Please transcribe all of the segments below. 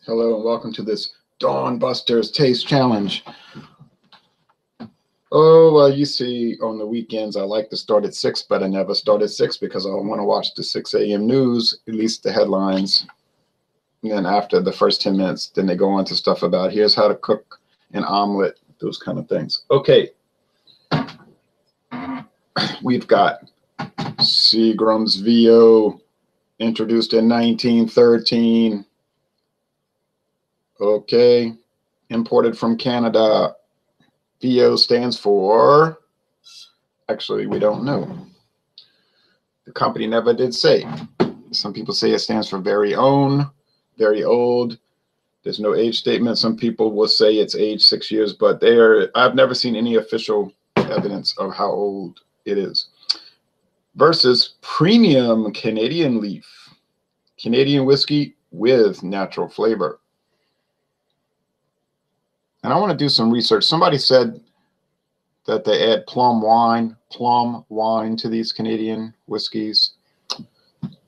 Hello and welcome to this Dawn Busters Taste Challenge. Oh, well, you see, on the weekends I like to start at 6, but I never start at 6 because I want to watch the 6 a.m. news, at least the headlines. And then after the first 10 minutes, then they go on to stuff about here's how to cook an omelet, those kind of things. Okay. We've got Seagram's VO, introduced in 1913. Okay. Imported from Canada. VO stands for, actually, we don't know. The company never did say. Some people say it stands for very own, very old. There's no age statement. Some people will say it's aged 6 years, but I've never seen any official evidence of how old it is. Versus premium Canadian leaf, Canadian whiskey with natural flavor. And I want to do some research. Somebody said that they add plum wine to these Canadian whiskeys.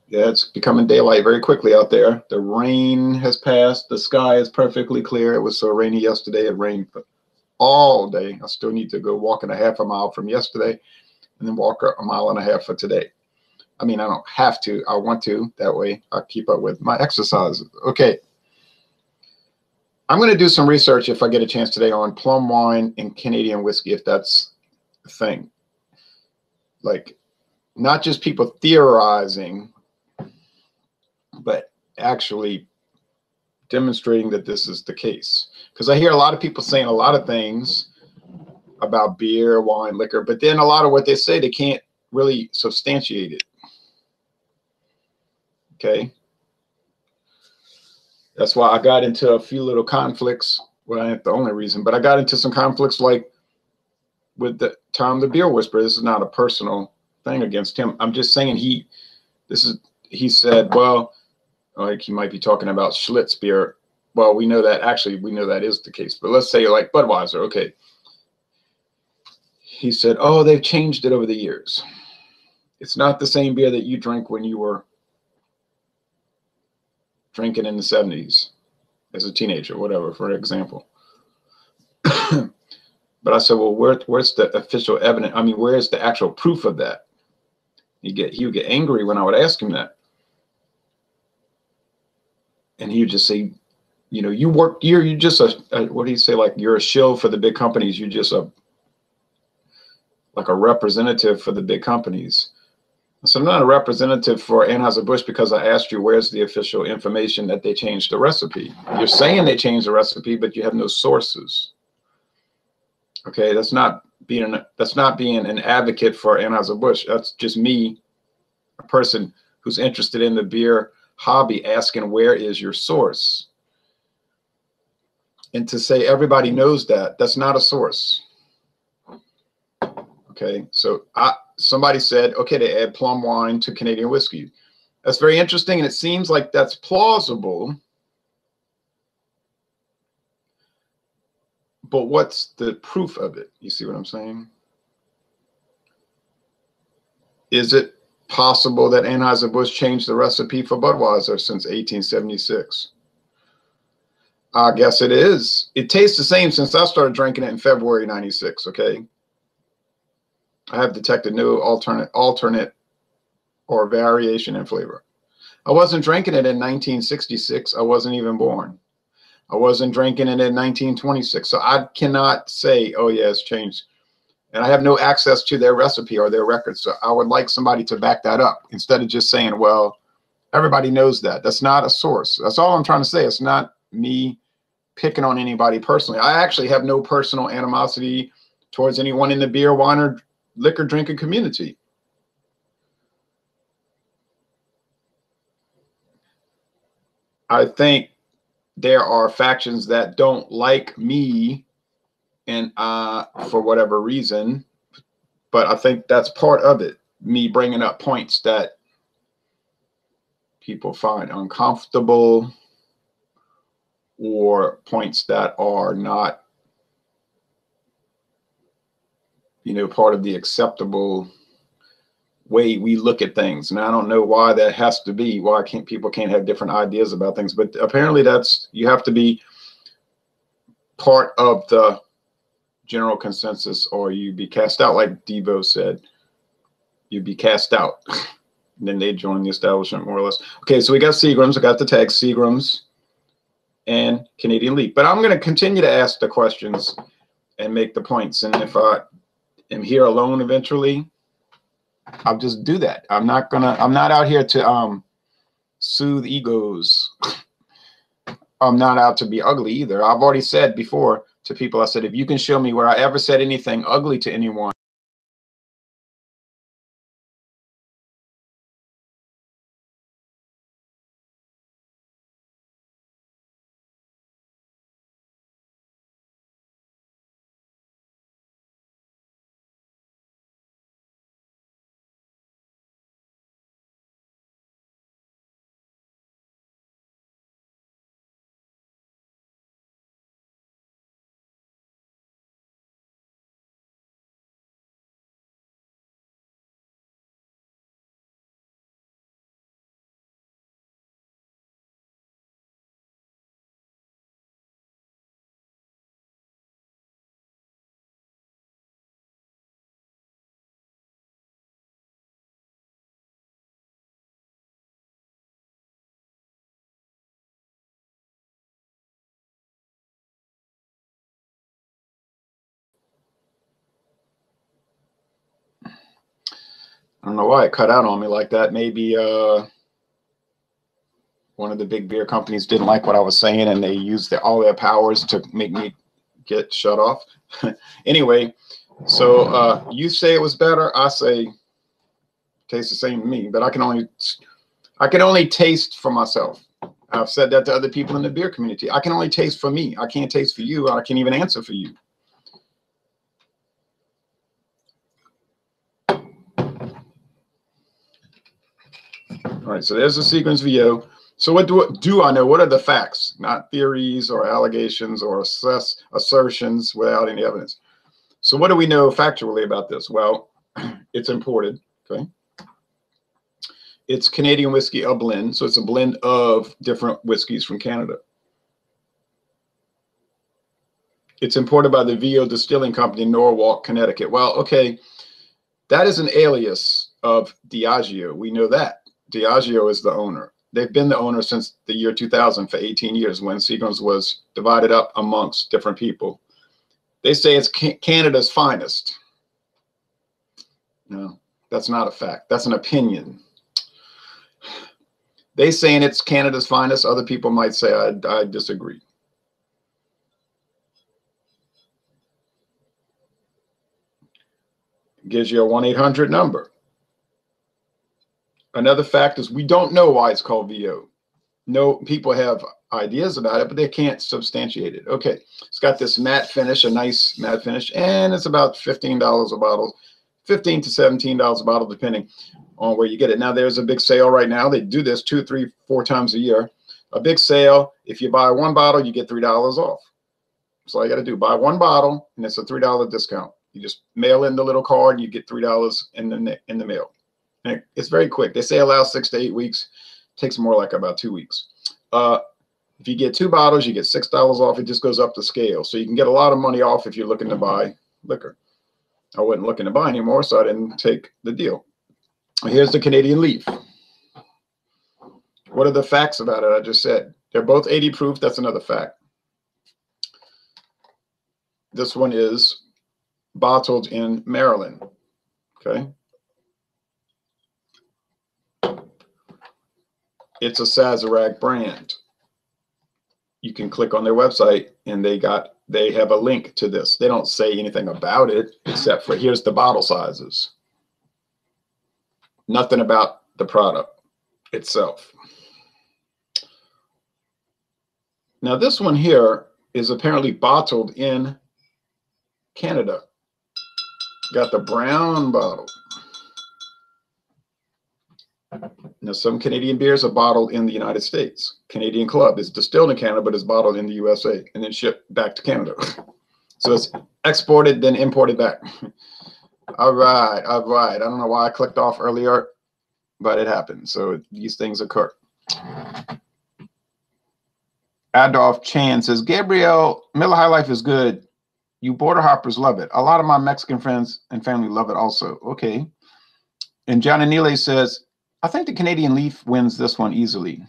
Yeah, it's becoming daylight very quickly out there. The rain has passed. The sky is perfectly clear. It was so rainy yesterday. It rained all day. I still need to go walking a half a mile from yesterday and then walk a mile and a half for today. I mean, I don't have to. I want to. That way I keep up with my exercises. Okay. I'm going to do some research if I get a chance today on plum wine and Canadian whiskey, if that's a thing. Like, not just people theorizing, but actually demonstrating that this is the case. Because I hear a lot of people saying a lot of things about beer, wine, liquor, but then a lot of what they say, they can't really substantiate it. Okay. That's why I got into a few little conflicts. Well, not the only reason, but I got into some conflicts like with Tom the Beer Whisperer. This is not a personal thing against him. I'm just saying he said, well, like he might be talking about Schlitz beer. Well, we know that is the case. But let's say like Budweiser. Okay. He said, oh, they've changed it over the years. It's not the same beer that you drank when you were drinking in the 70s as a teenager, whatever, for example. But I said, well, where's the official evidence? I mean, where's the actual proof of that? He would get angry when I would ask him that. And he would just say, you know, you're just what do you say? Like you're a shill for the big companies. You're just like a representative for the big companies. So I'm not a representative for Anheuser-Busch because I asked you where's the official information that they changed the recipe. You're saying they changed the recipe, but you have no sources. Okay, that's not being an advocate for Anheuser-Busch. That's just me, a person who's interested in the beer hobby, asking where is your source? And to say everybody knows that's not a source. Okay, so somebody said, okay, they add plum wine to Canadian whiskey. That's very interesting, and it seems like that's plausible. But what's the proof of it? You see what I'm saying? Is it possible that Anheuser-Busch changed the recipe for Budweiser since 1876? I guess it is. It tastes the same since I started drinking it in February '96, okay? I have detected no alternate or variation in flavor. I wasn't drinking it in 1966. I wasn't even born. I wasn't drinking it in 1926. So I cannot say, oh, yeah, it's changed. And I have no access to their recipe or their records. So I would like somebody to back that up instead of just saying, well, everybody knows that. That's not a source. That's all I'm trying to say. It's not me picking on anybody personally. I actually have no personal animosity towards anyone in the beer, wine, or liquor drinking community. I think there are factions that don't like me and for whatever reason, but I think that's part of it. Me bringing up points that people find uncomfortable or points that are not, you know, part of the acceptable way we look at things. And I don't know why that has to be, why people can't have different ideas about things, but apparently you have to be part of the general consensus or you be cast out, like Devo said. You'd be cast out. And then they join the establishment, more or less. Okay, so we got Seagrams. I got the tag Seagrams and Canadian Leaf. But I'm going to continue to ask the questions and make the points. And if I am here alone eventually, I'll just do that. I'm not out here to soothe egos. I'm not out to be ugly either. I've already said before to people, I said, if you can show me where I ever said anything ugly to anyone, I don't know why it cut out on me like that. Maybe one of the big beer companies didn't like what I was saying and they used all their powers to make me get shut off. Anyway, so you say it was better. I say tastes the same to me, but I can only taste for myself. I've said that to other people in the beer community. I can only taste for me. I can't taste for you. I can't even answer for you. All right, so there's the sequence VO. So what do I know? What are the facts? Not theories or allegations or assertions without any evidence. So what do we know factually about this? Well, it's imported, okay? It's Canadian whiskey, a blend. So it's a blend of different whiskeys from Canada. It's imported by the VO Distilling Company in Norwalk, Connecticut. Well, okay, that is an alias of Diageo. We know that. Diageo is the owner. They've been the owner since the year 2000 for 18 years when Seagram's was divided up amongst different people. They say it's Canada's finest. No, that's not a fact. That's an opinion. They saying it's Canada's finest. Other people might say I disagree. Gives you a 1-800 number. Another fact is we don't know why it's called VO. No, people have ideas about it, but they can't substantiate it. Okay, it's got this matte finish, a nice matte finish, and it's about $15 a bottle, $15 to $17 a bottle, depending on where you get it. Now, there's a big sale right now. They do this 2, 3, 4 times a year. A big sale. If you buy one bottle, you get $3 off. That's all you got to do. Buy one bottle, and it's a $3 discount. You just mail in the little card, and you get $3 in the mail. And it's very quick. They say allow 6 to 8 weeks. It takes more like about 2 weeks. If you get 2 bottles, you get $6 off. It just goes up the scale. So you can get a lot of money off if you're looking to buy liquor. I wasn't looking to buy anymore, so I didn't take the deal. Here's the Canadian Leaf. What are the facts about it? I just said they're both 80 proof. That's another fact. This one is bottled in Maryland. Okay. It's a Sazerac brand. You can click on their website and they have a link to this. They don't say anything about it except for here's the bottle sizes. Nothing about the product itself. Now this one here is apparently bottled in Canada. Got the brown bottle. Now, some Canadian beers are bottled in the United States. Canadian Club is distilled in Canada, but is bottled in the USA and then shipped back to Canada. So it's exported, then imported back. All right. All right. I don't know why I clicked off earlier, but it happened. So these things occur. Adolf Chan says, Gabriel, Miller High Life is good. You border hoppers love it. A lot of my Mexican friends and family love it also. Okay. And John Anile says, I think the Canadian Leaf wins this one easily.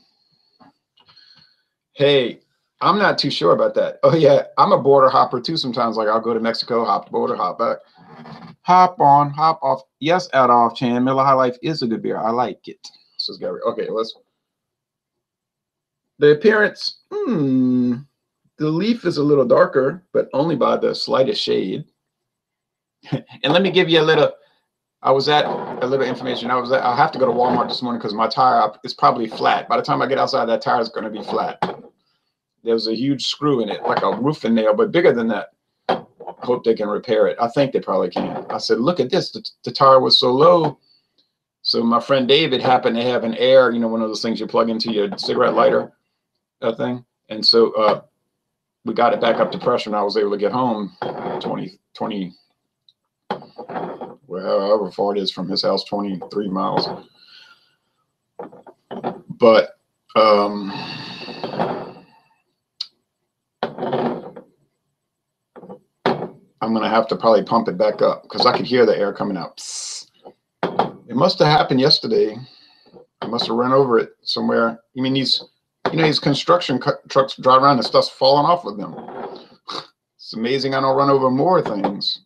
Hey, I'm not too sure about that. Oh, yeah. I'm a border hopper too sometimes. Like I'll go to Mexico, hop border, hop back. Hop on, hop off. Yes, Adolf Chan, Miller High Life is a good beer. I like it. Says Gary. Okay, let's. The appearance, the leaf is a little darker, but only by the slightest shade. And let me give you a little. I was at a little information. I have to go to Walmart this morning because my tire is probably flat. By the time I get outside, that tire is going to be flat. There was a huge screw in it, like a roofing nail, but bigger than that. I hope they can repair it. I think they probably can. I said, look at this. The tire was so low. So my friend David happened to have an air, one of those things you plug into your cigarette lighter, that thing. And so we got it back up to pressure, and I was able to get home 20, well, however far it is from his house, 23 miles. But I'm going to have to probably pump it back up because I could hear the air coming out. Psst. It must have happened yesterday. I must have run over it somewhere. You mean these construction trucks drive around and stuff's falling off of them. It's amazing I don't run over more things.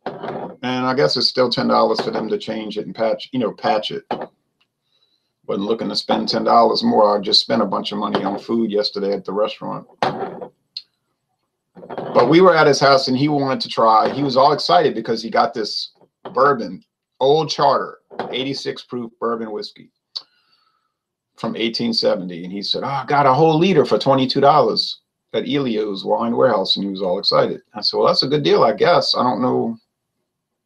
And I guess it's still $10 for them to change it and patch it. Wasn't looking to spend $10 more. I just spent a bunch of money on food yesterday at the restaurant. But we were at his house and he wanted to try. He was all excited because he got this bourbon, Old Charter, 86 proof bourbon whiskey from 1870. And he said, I got a whole liter for $22 at Elio's Wine Warehouse. And he was all excited. I said, well, that's a good deal, I guess. I don't know.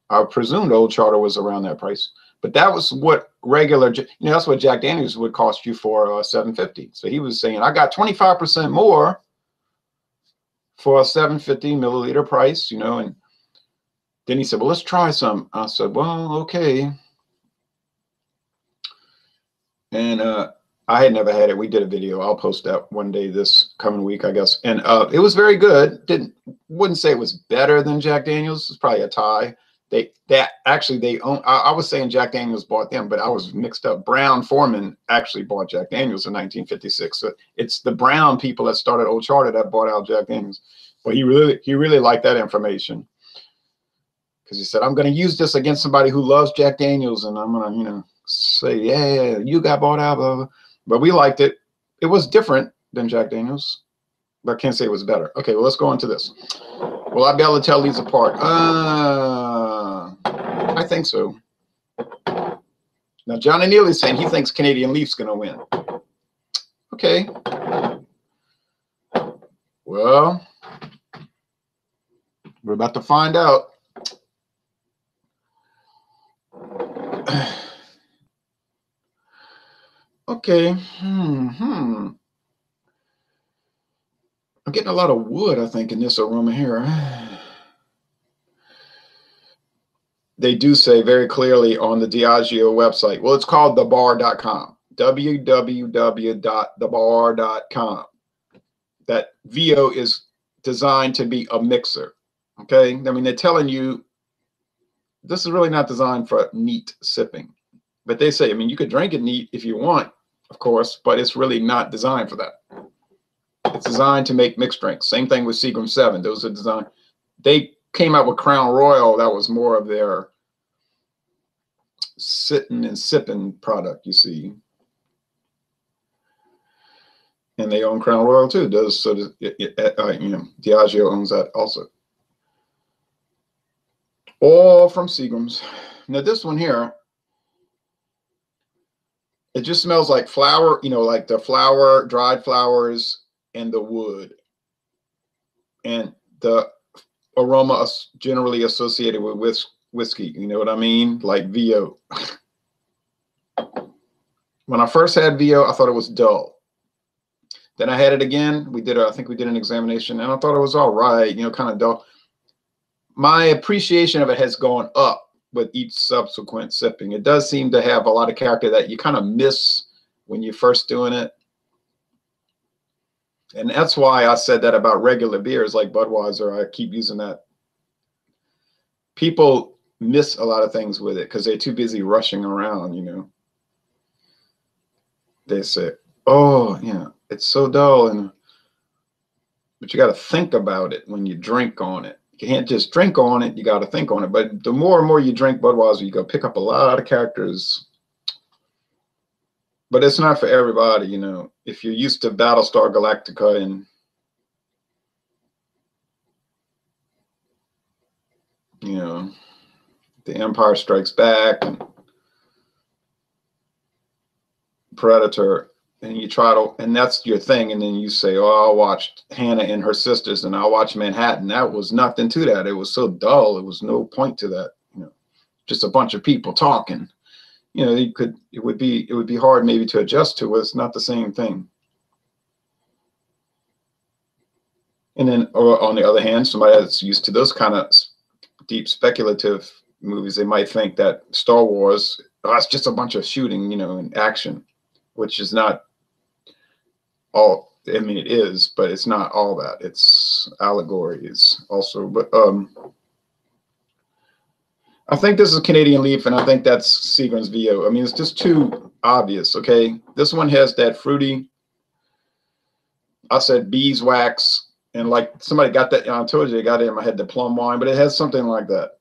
I presumed Old Charter was around that price. But that was what regular, that's what Jack Daniels would cost you for $7.50. So he was saying, I got 25% more for a 750 milliliter price, and then he said, well, let's try some. I said, well, okay. And I had never had it. We did a video. I'll post that one day this coming week, I guess. And it was very good. Wouldn't say it was better than Jack Daniels. It's probably a tie. They own. I was saying Jack Daniels bought them, but I was mixed up. Brown Foreman actually bought Jack Daniels in 1956. So it's the Brown people that started Old Charter that bought out Jack Daniels. But he really liked that information because he said, I'm going to use this against somebody who loves Jack Daniels, and I'm going to, say, yeah, you got bought out, blah, blah. But we liked it. It was different than Jack Daniels, but I can't say it was better. Okay, well, let's go into this. Will I be able to tell these apart? I think so. Now, John O'Neill is saying he thinks Canadian Leaf's going to win. Okay. Well, we're about to find out. Okay. I'm getting a lot of wood, I think, in this aroma here. They do say very clearly on the Diageo website. Well, it's called thebar.com. www.thebar.com. That VO is designed to be a mixer. Okay. I mean, they're telling you this is really not designed for neat sipping. But they say, I mean, you could drink it neat if you want, of course, but it's really not designed for that. It's designed to make mixed drinks. Same thing with Seagram 7. Those are designed. They came out with Crown Royal. That was more of their sitting and sipping product, you see. And they own Crown Royal too. Diageo owns that also. All from Seagrams. Now this one here, it just smells like flower, like the flower, dried flowers, and the wood. And the aroma is generally associated with whiskey. You know what I mean? Like VO. When I first had VO, I thought it was dull. Then I had it again. I think we did an examination, and I thought it was all right, kind of dull. my appreciation of it has gone up with each subsequent sipping. It does seem to have a lot of character that you kind of miss when you're first doing it. And that's why I said that about regular beers like Budweiser. I keep using that. People miss a lot of things with it because they're too busy rushing around, you know. They say, oh, yeah, it's so dull. But you got to think about it when you drink on it. You can't just drink on it. You got to think on it. But the more and more you drink Budweiser, you go pick up a lot of characters. But it's not for everybody, you know. If you're used to Battlestar Galactica and, you know, The Empire Strikes Back and Predator, and you try to, and that's your thing, and then you say, oh, I'll watch Hannah and her sisters, and I'll watch Manhattan. That was nothing to that. It was so dull. It was no point to that. You know, just a bunch of people talking. You know, it would be hard maybe to adjust to. It's not the same thing. And then, or on the other hand, somebody that's used to those kind of deep speculative movies, they might think that Star Wars, oh, it's just a bunch of shooting, you know, and action, which is not all. I mean, it is, but it's not all that. It's allegories also. But I think this is Canadian Leaf, and I think that's Seagram's VO. I mean, it's just too obvious. Okay, this one has that fruity. I said beeswax. And like somebody got that, I told you, I got it in my head, the plum wine, but it has something like that.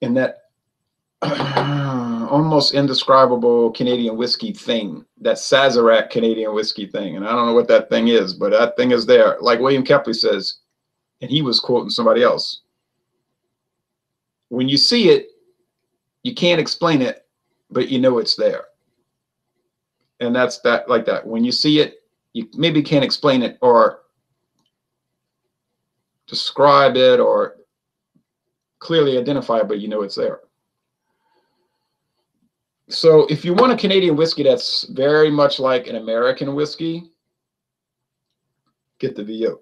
And that almost indescribable Canadian whiskey thing, that Sazerac Canadian whiskey thing. And I don't know what that thing is, but that thing is there. Like William Kepley says, and he was quoting somebody else. When you see it, you can't explain it, but you know it's there. And that's that, like that. When you see it, you maybe can't explain it or describe it or clearly identify it, but you know it's there. So if you want a Canadian whiskey that's very much like an American whiskey, get the VO.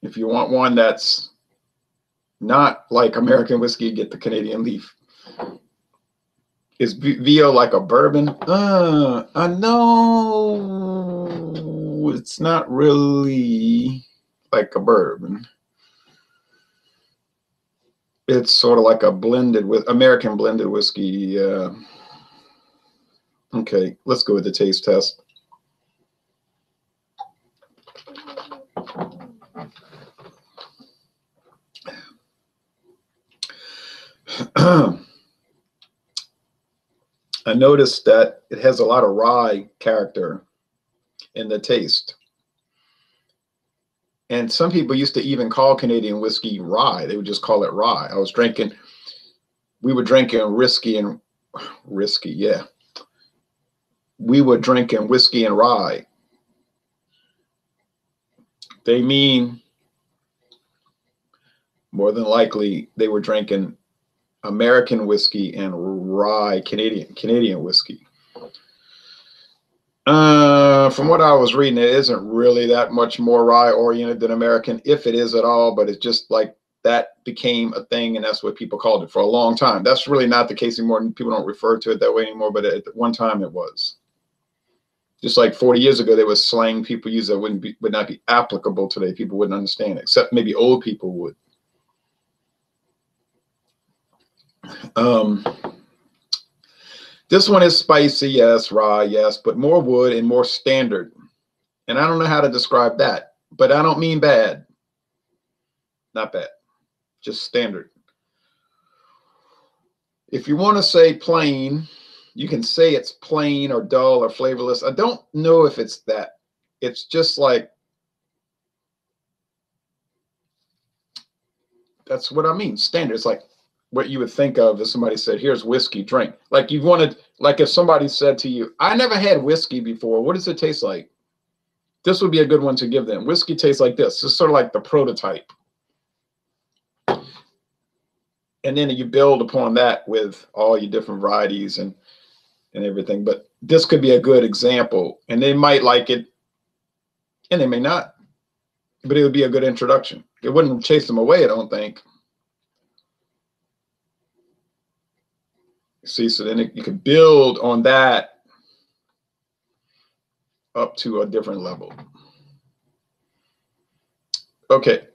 If you want one that's not like American whiskey, get the Canadian Leaf. Is VO like a bourbon? I know it's not really like a bourbon. It's sort of like a blended with American blended whiskey. Okay, let's go with the taste test. I noticed that it has a lot of rye character in the taste. And some people used to even call Canadian whiskey rye. They would just call it rye. We were drinking whiskey, yeah. We were drinking whiskey and rye. They mean more than likely they were drinking American whiskey and rye Canadian whiskey. From what I was reading, it isn't really that much more rye oriented than American, if it is at all, but it's just like that became a thing, and that's what people called it for a long time. That's really not the case anymore. People don't refer to it that way anymore, but at one time it was. Just like 40 years ago, there was slang people used that would not be applicable today. People wouldn't understand it, except maybe old people would. This one is spicy, yes, rye, yes, but more wood and more standard. And I don't know how to describe that, but I don't mean bad. Not bad, just standard. If you want to say plain, you can say it's plain or dull or flavorless. I don't know if it's that. It's just like, that's what I mean, standard. It's like what you would think of if somebody said, here's whiskey, drink. Like you wanted, like if somebody said to you, I never had whiskey before. What does it taste like? This would be a good one to give them. Whiskey tastes like this. It's sort of like the prototype. And then you build upon that with all your different varieties and everything. But this could be a good example. And they might like it and they may not. But it would be a good introduction. It wouldn't chase them away, I don't think. See, so then you could build on that up to a different level. Okay.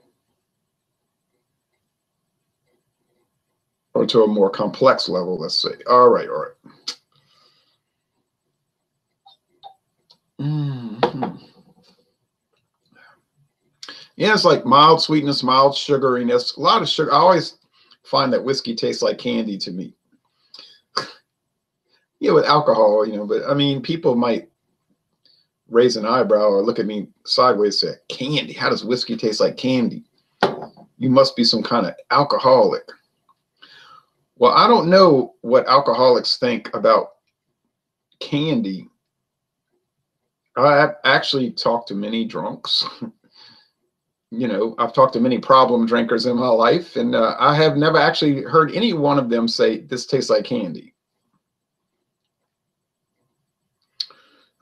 Or to a more complex level, let's say. All right, all right. Yeah, it's like mild sweetness, mild sugariness, a lot of sugar. I always find that whiskey tastes like candy to me. Yeah, with alcohol, you know, but I mean, people might raise an eyebrow or look at me sideways and say, candy? How does whiskey taste like candy? You must be some kind of alcoholic. Well, I don't know what alcoholics think about candy. I've actually talked to many drunks. You know, I've talked to many problem drinkers in my life, and I have never actually heard any one of them say, this tastes like candy.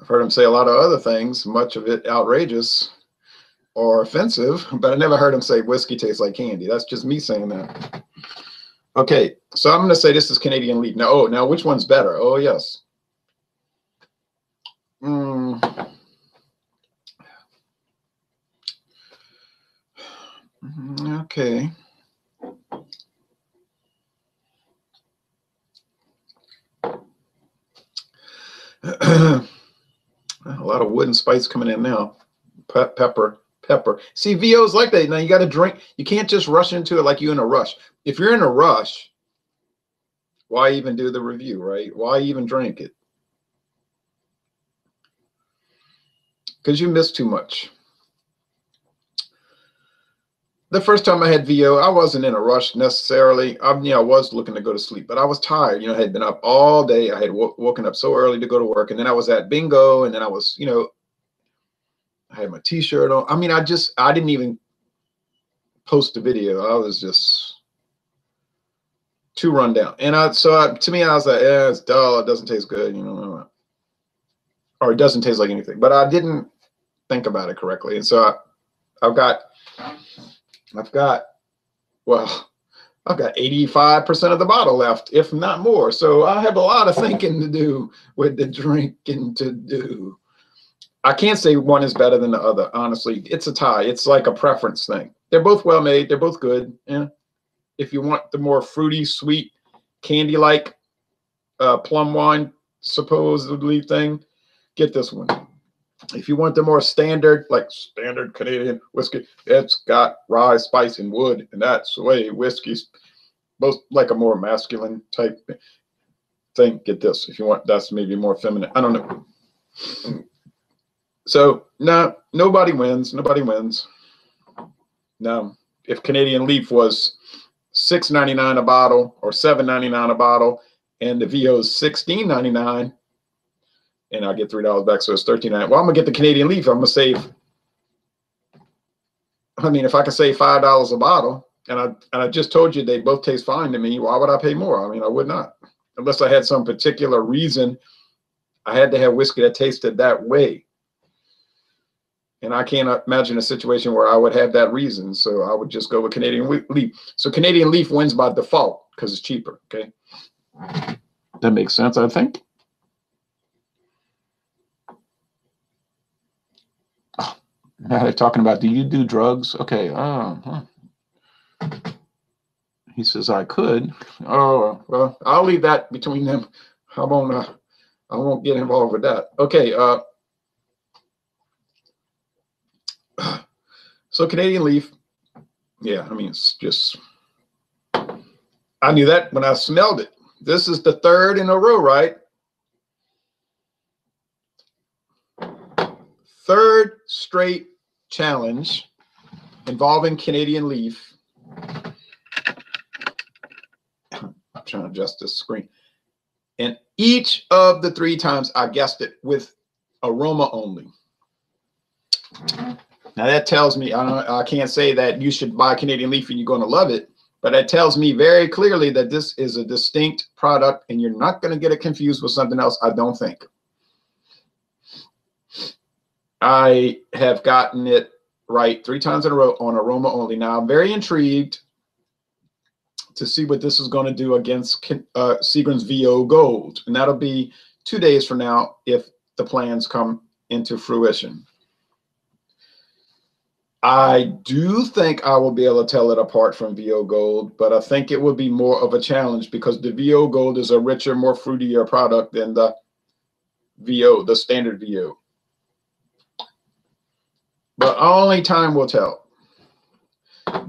I've heard them say a lot of other things, much of it outrageous or offensive, but I never heard them say whiskey tastes like candy. That's just me saying that. Okay, so I'm going to say this is Canadian Leaf. Now, now which one's better? Oh, yes. Okay. A lot of wood and spice coming in now. Pepper. See, VO's like that. Now you got to drink. You can't just rush into it like you're in a rush. If you're in a rush, why even do the review, right? Why even drink it? Because you miss too much. The first time I had VO, I wasn't in a rush necessarily. I was looking to go to sleep, but I was tired. I had been up all day. I had woken up so early to go to work, and then I was at bingo, and then I was, I had my T-shirt on. I mean, I didn't even post a video. I was just too run down. And to me, I was like, yeah, it's dull. It doesn't taste good, or it doesn't taste like anything. But I didn't think about it correctly, and so I've got 85% of the bottle left, if not more. So I have a lot of thinking to do with the drinking to do. I can't say one is better than the other. Honestly, it's a tie. It's like a preference thing. They're both well made. They're both good. Yeah. If you want the more fruity, sweet, candy-like plum wine, supposedly thing, get this one. If you want the more standard, like standard Canadian whiskey, it's got rye, spice, and wood, and that's the way whiskey's both like a more masculine type thing. Get this. If you want, that's maybe more feminine. I don't know. So no, nobody wins. Nobody wins. Now, if Canadian Leaf was $6.99 a bottle or $7.99 a bottle, and the VO is $16.99. And I'll get $3 back, so it's $13.99. Well, I'm gonna get the Canadian Leaf. I'm gonna save. I mean, if I can save $5 a bottle, and I just told you they both taste fine to me, why would I pay more? I mean, I would not, unless I had some particular reason. I had to have whiskey that tasted that way, and I can't imagine a situation where I would have that reason. So I would just go with Canadian Leaf. So Canadian Leaf wins by default because it's cheaper. Okay, that makes sense, I think. Now they're talking about, do you do drugs? Okay. He says I could. Oh, well, I'll leave that between them. I won't get involved with that. Okay. So Canadian Leaf. Yeah, I mean, it's just, I knew that when I smelled it. This is the third in a row, right? Third straight challenge involving Canadian Leaf. I'm trying to adjust this screen. And each of the 3 times I guessed it with aroma only. Now that tells me, I can't say that you should buy Canadian Leaf and you're going to love it, but it tells me very clearly that this is a distinct product and you're not going to get it confused with something else, I don't think. I have gotten it right 3 times in a row on aroma only. Now I'm very intrigued to see what this is going to do against Seagram's VO Gold, and that'll be 2 days from now if the plans come into fruition. I do think I will be able to tell it apart from VO Gold, but I think it would be more of a challenge because the VO Gold is a richer, more fruitier product than the VO, the standard VO. But only time will tell.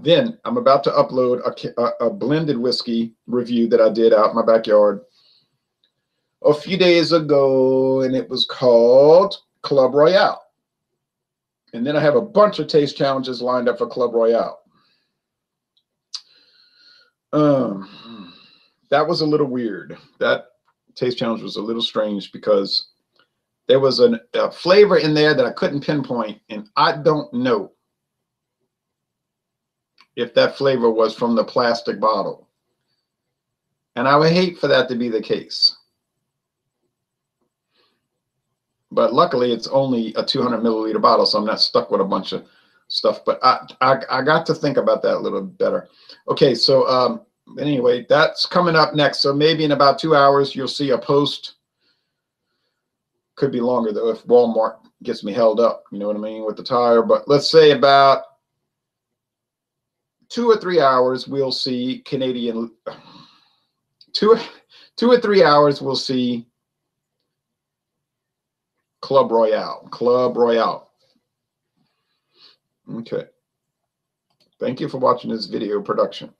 Then I'm about to upload a blended whiskey review that I did out in my backyard a few days ago, and it was called Club Royale. And then I have a bunch of taste challenges lined up for Club Royale. That was a little weird. That taste challenge was a little strange because there was a flavor in there that I couldn't pinpoint, and I don't know if that flavor was from the plastic bottle. And I would hate for that to be the case. But luckily, it's only a 200 milliliter bottle, so I'm not stuck with a bunch of stuff. But I got to think about that a little better. Okay, so anyway, that's coming up next. So maybe in about 2 hours, you'll see a post. Could be longer, though, if Walmart gets me held up, you know what I mean, with the tire. But let's say about 2 or 3 hours, we'll see Canadian. 2 or 3 hours, we'll see Club Royale. Club Royale. Okay. Thank you for watching this video production.